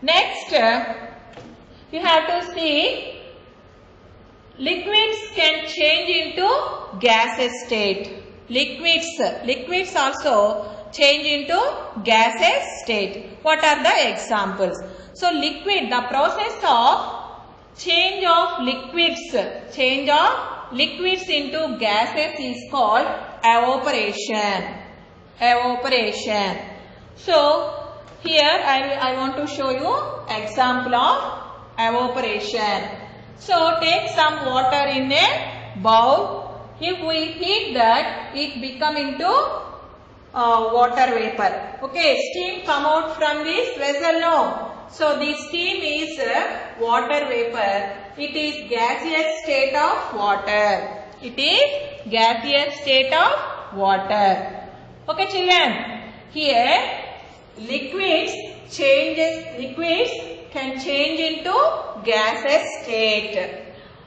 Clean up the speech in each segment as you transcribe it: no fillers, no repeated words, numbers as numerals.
Next, you have to see liquids can change into gaseous state. Liquids also change into gaseous state. What are the examples? So liquid, the process of change of liquids into gases is called evaporation. So here I want to show you example of evaporation. So take some water in a bowl. If we heat that, it become into water vapor. Okay, steam come out from this vessel now. So this steam is water vapor. It is gaseous state of water. Okay children, here liquids can change into gaseous state.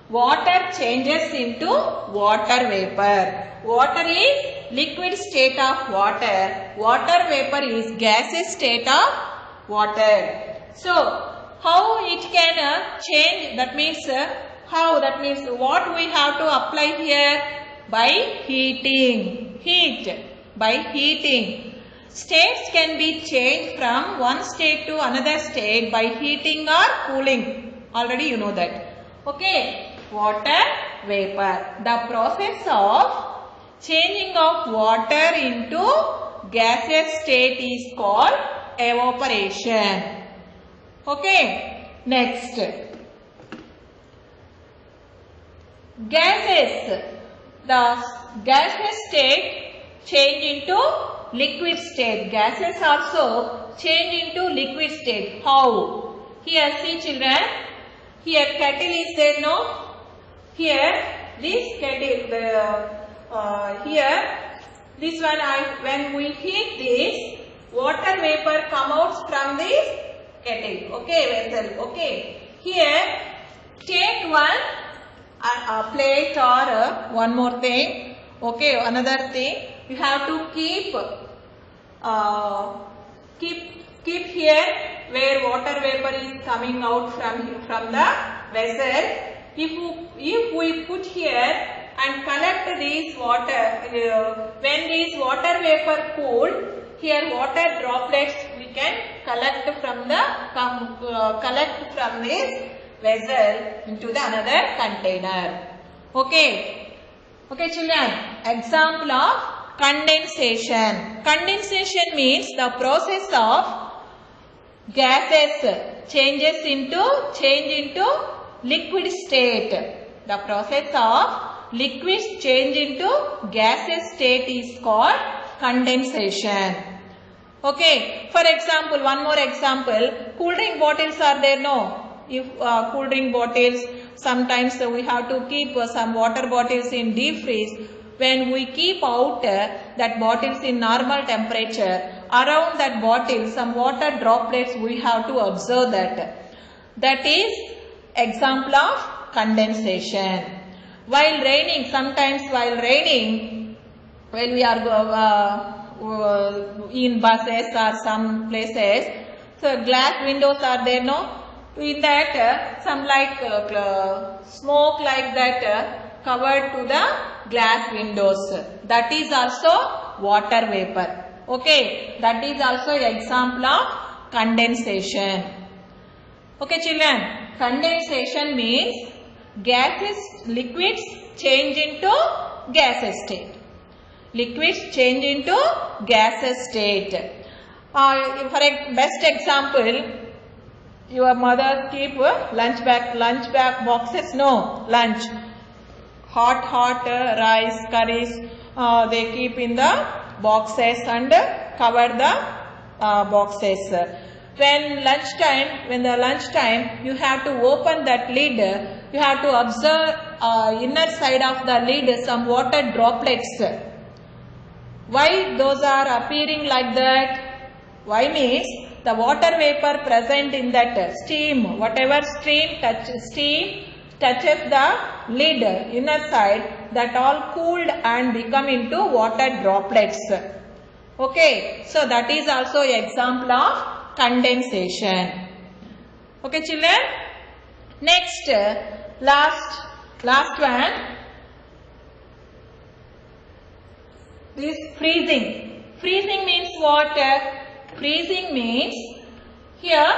Water changes into water vapor. Water is liquid state of water. Water vapor is gaseous state of water. So how it can change? That means how? That means what we have to apply here? By heating. By heating. States can be changed from one state to another state by heating or cooling. Already you know that. Okay. Water vapor. The process of changing of water into gaseous state is called evaporation. Okay. Next. Gases. The gaseous state change into liquid state. Gases also change into liquid state. How? Here see children. Here kettle is there, no? Here this kettle. Here this one. When we heat this, water vapor come out from this kettle. Okay, vessel. Okay. Here take one a plate or one more thing. Okay, another thing. You have to keep here where water vapor is coming out from the vessel. If we put here and collect this water, when this water vapor cooled, here water droplets we can collect from this vessel into the another container. Okay. Okay children. Example of condensation. Condensation means the process of gases change into liquid state. The process of liquids change into gaseous state is called condensation. Okay. For example, one more example. Cool drink bottles are there, no? If cool drink bottles, sometimes we have to keep some water bottles in deep freeze. When we keep out that bottles in normal temperature, around that bottle some water droplets we have to observe that. That is example of condensation. While raining, sometimes while raining, when we are in buses or some places, so glass windows are there, no? In that some like smoke like that covered to the glass windows. That is also water vapor. Okay, that is also example of condensation. Okay children, condensation means liquids change into gaseous state. Liquids change into gaseous state. For a best example, your mother keep lunch bag boxes, no, lunch. Hot rice, curries, they keep in the boxes and cover the boxes. When the lunchtime, you have to open that lid. You have to observe inner side of the lid some water droplets. Why those are appearing like that? Why means the water vapor present in that steam, whatever steam touches the lid inner side, that all cooled and become into water droplets. Okay, so that is also example of condensation. Okay, children. Next, last one. This freezing. Freezing means what? Freezing means here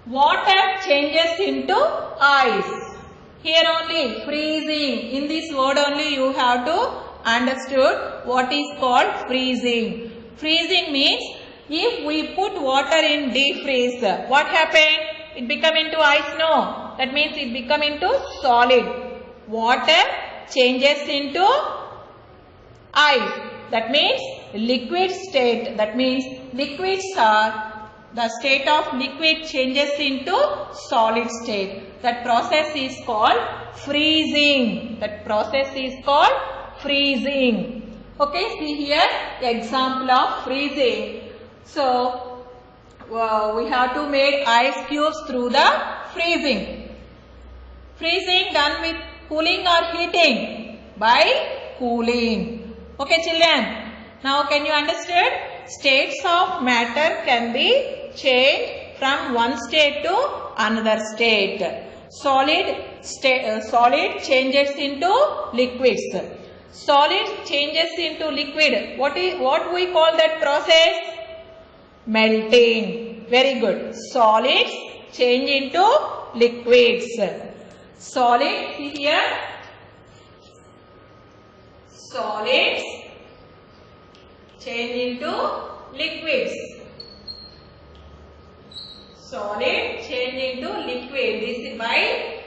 water changes into ice. Here only freezing. In this word only you have to understood what is called freezing. Freezing means if we put water in deep freeze, what happened? It become into ice? No. That means it become into solid. Water changes into ice. That means liquid state. That means liquids are, the state of liquid changes into solid state. That process is called freezing. That process is called freezing. Okay, see here example of freezing. So, we have to make ice cubes through the freezing. Freezing done with cooling or heating? By cooling. Okay, children. Now, can you understand? States of matter can be changed from one state to another state. Solid changes into liquids. Solid changes into liquid. What we call that process? Melting. Very good. Solids change into liquids. Solid, see here. Solids change into liquids. Solid change into liquid. This is by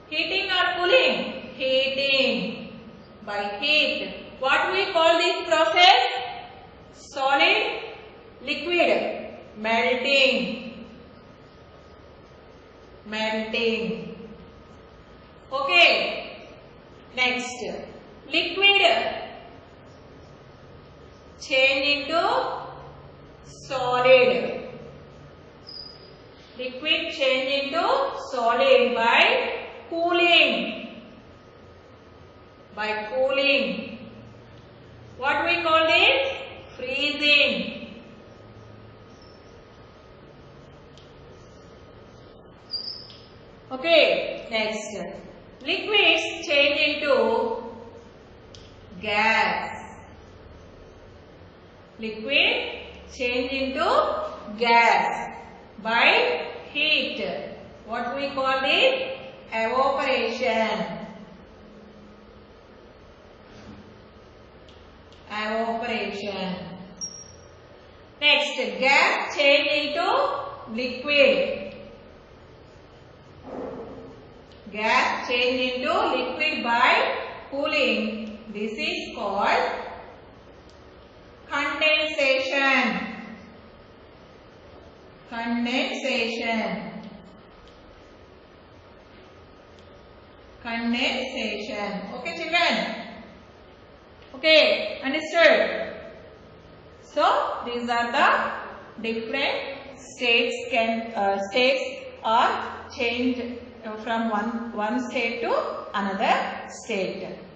heating or cooling? Heating. By heat. What we call this process? Solid, liquid. Melting. Melting. Okay. Next. Liquid change into solid. Liquid change into solid by cooling. By cooling. What we call this? Freezing. Okay, next. Liquids change into gas. Liquid change into gas by heat. What we call this? Evaporation. Evaporation. Next, gas change into liquid. Gas change into liquid by cooling. This is called condensation. Condensation. Condensation. Okay, children? Okay, understood? So, these are the different states states are changed from one state to another state.